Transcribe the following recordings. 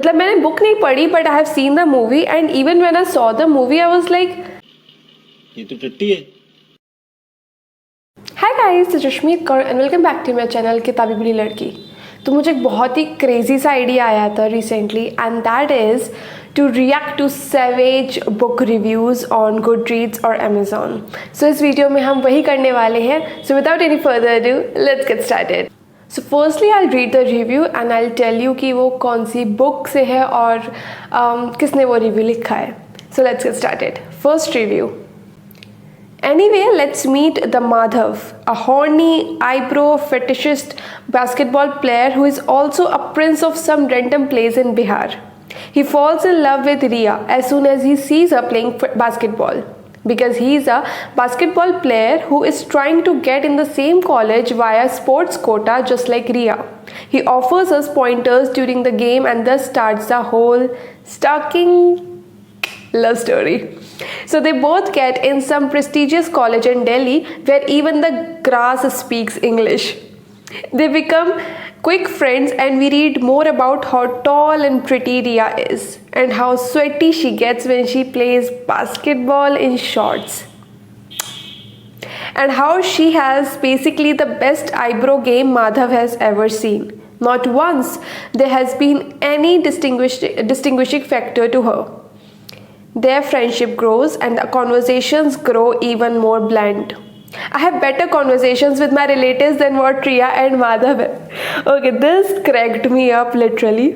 मतलब मैंने बुक नहीं पढ़ी but I have seen the movie and even when I saw the movie I was like ये तो टट्टी है। Hi guys, this is Rashmeet Kaur and welcome back to my channel Kitabi Buri लड़की। तो मुझे एक बहुत ही क्रेजी सा आइडिया आया था recently and that is to react to savage book reviews on Goodreads और अमेजोन। सो इस वीडियो में हम वही करने वाले हैं। So without any further ado let's get started. So firstly I read the review and I tell you कि वो कौन सी बुक से है और किसने वो रिव्यू लिखा है। So let's get started. First review. Anyway, let's meet the Madhav, a horny, eyebrow fetishist basketball player who is also a prince of some random place in Bihar. He falls in love with Riya as soon as he sees her playing basketball. Because he is a basketball player who is trying to get in the same college via sports quota just like Riya. He offers us pointers during the game and thus starts the whole stalking love story. So they both get in some prestigious college in Delhi where even the grass speaks English. They become quick friends and we read more about how tall and pretty Riya is and how sweaty she gets when she plays basketball in shorts. And how she has basically the best eyebrow game Madhav has ever seen. Not once there has been any distinguishing factor to her. Their friendship grows and the conversations grow even more bland. I have better conversations with my relatives than what Riya and Madhav have. Okay, this cracked me up literally.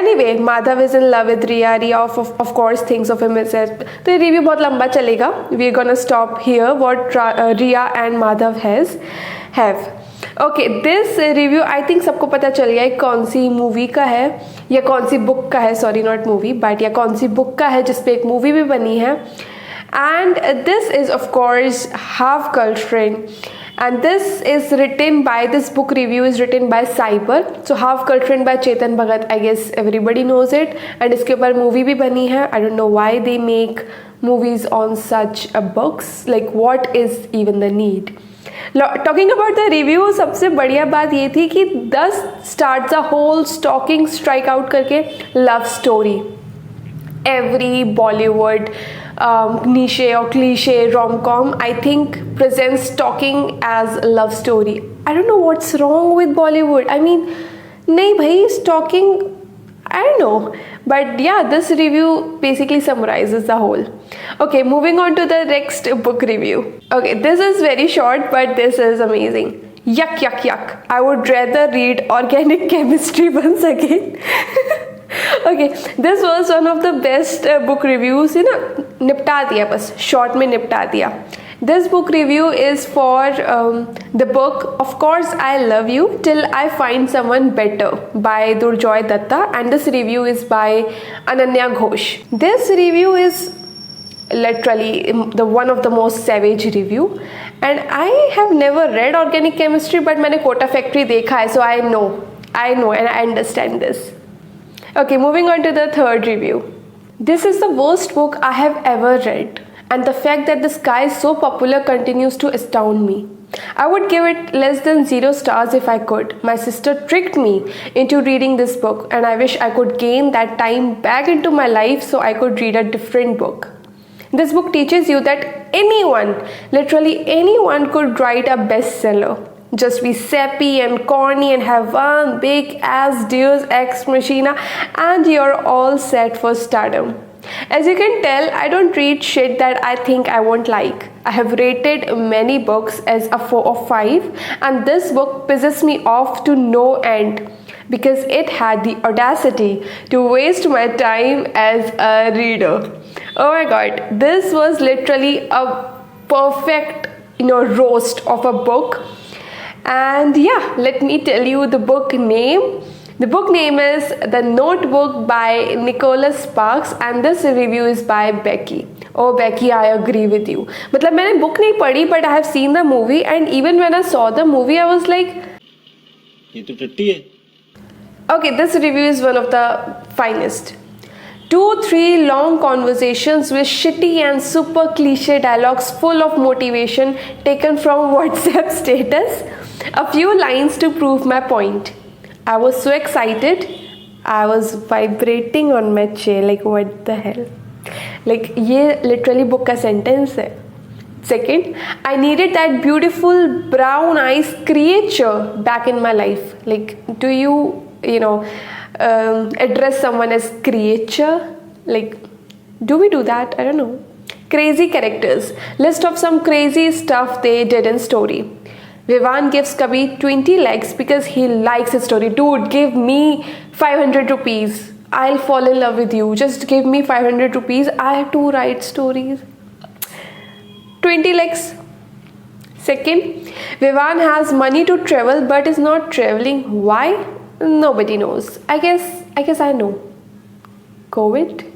Anyway, Madhav is in love with Riya. Riya of course thinks of him as a... तो ये review बहुत लंबा चलेगा. We are gonna stop here what Riya and Madhav have. Okay, this review I think सबको पता चल गया है कौन सी मूवी का है या कौन सी बुक का है. सॉरी, नॉट मूवी बट या कौन सी बुक का है जिसपे एक मूवी भी बनी है. And this is of course Half Girlfriend and this is written by this book review is written by Cyber. So Half Girlfriend by Chetan Bhagat. I guess everybody knows it. And इसके ऊपर movie भी बनी है. I don't know why they make movies on such books. Like what is even the need. Talking about the review, सबसे बढ़िया बात ये थी कि 10 start a whole stalking strike out करके love story. Every Bollywood niche और cliche rom com I think present stalking as love story. I don't know what's wrong with Bollywood. I mean नहीं भाई, stalking I don't know, but yeah, this review basically summarizes the whole. Okay, moving on to the next book review. Okay, this is very short, but this is amazing. Yuck, yuck, yuck. I would rather read organic chemistry once again. Okay, this was one of the best book reviews. You know, निपटा दिया बस, short में निपटा दिया. This book review is for the book Of Course I Love You Till I Find Someone Better by Durjoy Datta, and this review is by Ananya Ghosh. This review is literally the one of the most savage review, and I have never read Organic Chemistry but मैंने Kota factory देखा है, so I know and I understand this. Okay, moving on to the third review. This is the worst book I have ever read. And the fact that this guy is so popular continues to astound me. I would give it less than 0 stars if I could. My sister tricked me into reading this book and I wish I could gain that time back into my life so I could read a different book. This book teaches you that anyone, literally anyone, could write a bestseller. Just be sappy and corny and have one big ass Deus Ex Machina and you're all set for stardom. As you can tell, I don't read shit that I think I won't like. I have rated many books as a 4 or 5 and this book pisses me off to no end because it had the audacity to waste my time as a reader. Oh my god, this was literally a perfect, roast of a book. And yeah, let me tell you the book name. The book name is The Notebook by Nicholas Sparks and this review is by Becky. Oh Becky, I agree with you. मतलब मैंने book नहीं पढ़ी but I have seen the movie and even when I saw the movie I was like, ये तो टट्टी है. Okay, this review is one of the finest. 2-3 long conversations with shitty and super cliche dialogues full of motivation taken from WhatsApp status. A few lines to prove my point. I was so excited. I was vibrating on my chair like what the hell. Like ये literally book का sentence है. Second, I needed that beautiful brown eyes creature back in my life. Like, do you know, address someone as creature? Like, do we do that? I don't know. Crazy characters. List of some crazy stuff they did in story. Vivan gives Kabir 20 lakhs because he likes his story. Dude, give me 500 rupees. I'll fall in love with you. Just give me 500 rupees. I have to write stories. 20 lakhs. Second, Vivan has money to travel but is not traveling. Why? Nobody knows. I guess I know. COVID.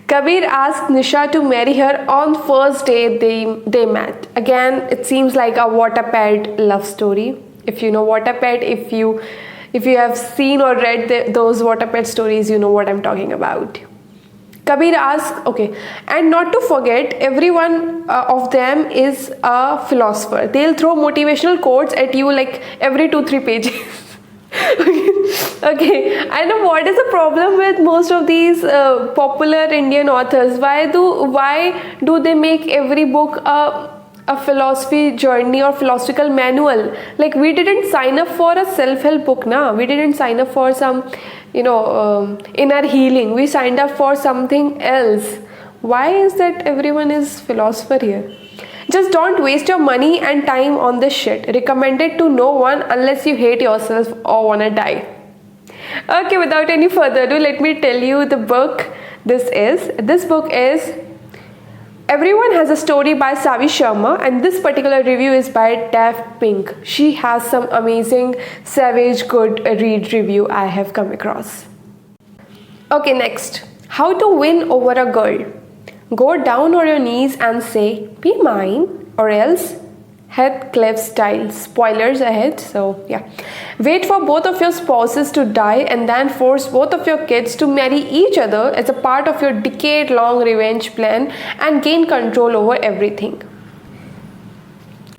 Kabir asked Nisha to marry her on first day they met. Again, it seems like a Wattpad love story. If you know Wattpad, if you have seen or read those Wattpad stories, you know what I'm talking about. Kabir asks, okay, and not to forget, every one of them is a philosopher. They'll throw motivational quotes at you like every 2-3 pages. Okay, I know what is the problem with most of these popular Indian authors. Why do they make every book a philosophy journey or philosophical manual? Like, we didn't sign up for a self-help book, na. We didn't sign up for some, inner healing. We signed up for something else. Why is that everyone is philosopher here? Just don't waste your money and time on this shit. Recommended to no one unless you hate yourself or wanna die. Okay, without any further ado, let me tell you the book this is. This book is Everyone Has a Story by Savi Sharma, and this particular review is by Daft Pink. She has some amazing savage good read review I have come across. Okay, next. How to win over a girl. Go down on your knees and say, be mine, or else. Heathcliff style. Spoilers ahead, so yeah. Wait for both of your spouses to die and then force both of your kids to marry each other as a part of your decade-long revenge plan and gain control over everything.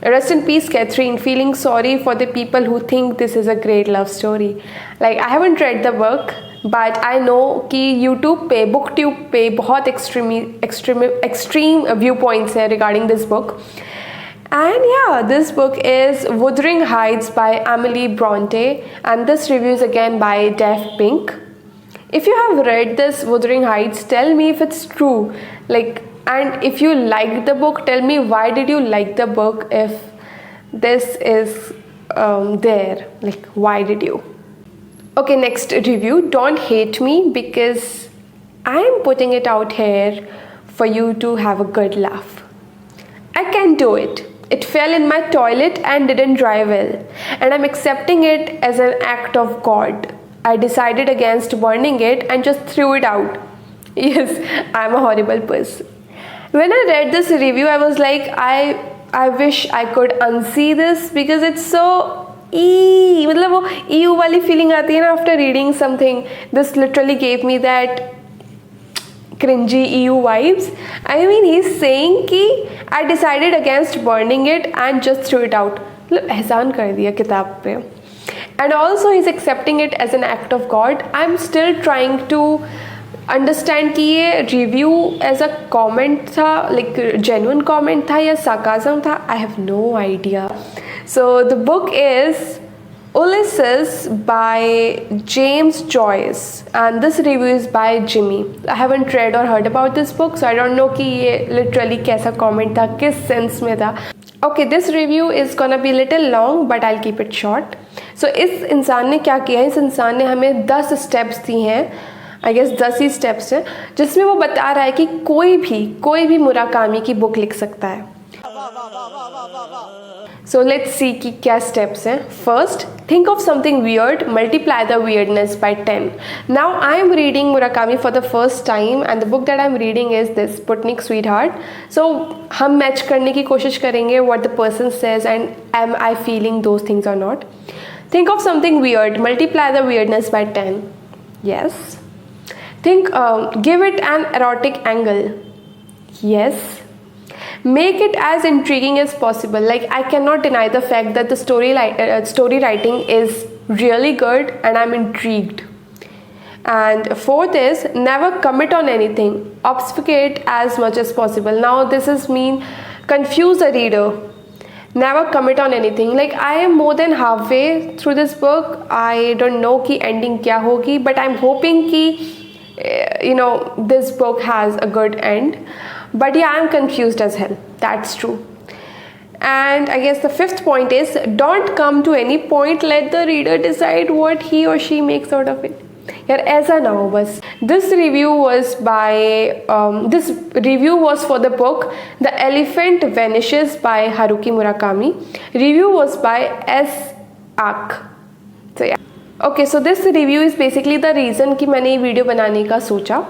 Rest in peace, Catherine. Feeling sorry for the people who think this is a great love story. Like, I haven't read the book, but I know कि YouTube पे, BookTube पे बहुत extreme viewpoints है regarding this book. And yeah, this book is Wuthering Heights by Emily Bronte, and this review is again by Daft Pink. If you have read this Wuthering Heights, tell me if it's true. Like, and if you liked the book, tell me why did you like the book if this is there. Like, why did you? Okay, next review. Don't hate me because I'm putting it out here for you to have a good laugh. I can do it. It fell in my toilet and didn't dry well, and I'm accepting it as an act of God. I decided against burning it and just threw it out. Yes, I'm a horrible person. When I read this review, I was like, I wish I could unsee this because it's so मतलब वो EU वाली feeling आती है ना after reading something. This literally gave me that cringy EU vibes. I mean, he's saying कि I decided against burning it and just threw it out. एहसान कर दिया किताब पे. And also he's accepting it as an act of God. I'm still trying to understand कि ये review as a comment था, like genuine comment था या sarcasm था. I have no idea. So the book is Ulysses by James Joyce, and this review is by Jimmy. I haven't read or heard about this book, so I don't know कि ये literally कैसा comment था, किस sense में था. Okay, this review is gonna be little long, but I'll keep it short. So इस इंसान ने क्या किया है? इस इंसान ने हमें 10 steps दी हैं. I guess 10 ही steps हैं, जिसमें वो बता रहा है कि कोई भी मुराकामी की बुक लिख सकता है. So let's see कि क्या steps हैं. First, think of something weird, multiply the weirdness by 10. Now I am reading Murakami for the first time, and the book that I am reading is this Sputnik Sweetheart. So हम match करने की कोशिश करेंगे what the person says and am I feeling those things or not. Think of something weird, multiply the weirdness by 10. Yes. Think, give it an erotic angle. Yes. Make it as intriguing as possible. Like, I cannot deny the fact that the story writing is really good and I'm intrigued. And fourth is never commit on anything, obfuscate as much as possible. Now this is mean confuse the reader. Never commit on anything. Like I am more than halfway through this book. I don't know ki ending kya hogi, but I'm hoping ki this book has a good end. But yeah, I'm confused as hell. That's true. And I guess the fifth point is don't come to any point, let the reader decide what he or she makes out of it. यार ऐसा ना हो बस. This review was for the book The Elephant Vanishes by Haruki Murakami. Review was by S. Ak. So yeah. Okay so this review is basically the reason कि मैंने ये video बनाने का सोचा.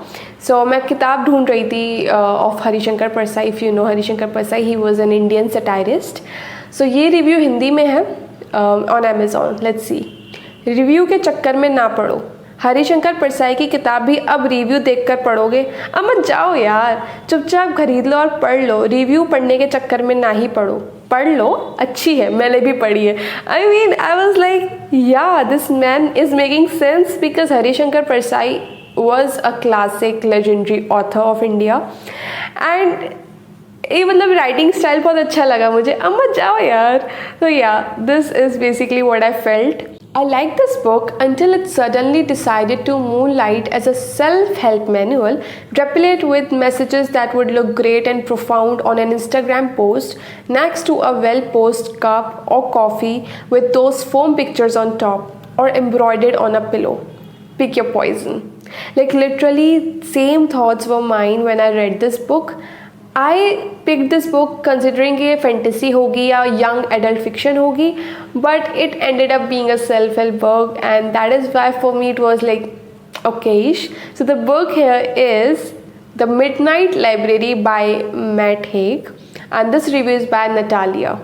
सो मैं किताब ढूंढ रही थी of Harishankar Parsai. If you know Harishankar Parsai, he was an Indian satirist. So ये रिव्यू हिंदी में है on Amazon. Let's see. Review के चक्कर में ना पड़ो. हरिशंकर परसाई की किताब भी अब रिव्यू देखकर पढ़ोगे? अब मत जाओ यार, चुपचाप खरीद लो और पढ़ लो. रिव्यू पढ़ने के चक्कर में ना ही पढ़ो. पढ़ लो, अच्छी है, मैंने भी पढ़ी है. I mean I was like yeah this man is making sense because Harishankar Parsai was a classic legendary author of India. And ये मतलब राइटिंग स्टाइल बहुत अच्छा लगा मुझे. अब मत जाओ यार. तो या this is basically what I felt. I liked this book until it suddenly decided to moonlight as a self-help manual, replete with messages that would look great and profound on an Instagram post next to a well-posed cup or coffee with those foam pictures on top or embroidered on a pillow. Pick your poison. Like literally same thoughts were mine when I read this book. I picked this book considering ये fantasy होगी या young adult fiction होगी, but it ended up being a self-help book, and that is why for me it was like okayish. So the book here is The Midnight Library by Matt Haig, and this review is by Natalia.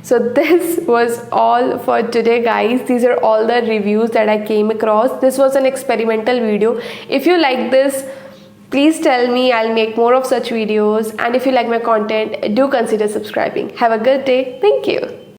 So this was all for today, guys. These are all the reviews that I came across. This was an experimental video. If you like this, please tell me. I'll make more of such videos. And if you like my content, do consider subscribing. Have a good day. Thank you.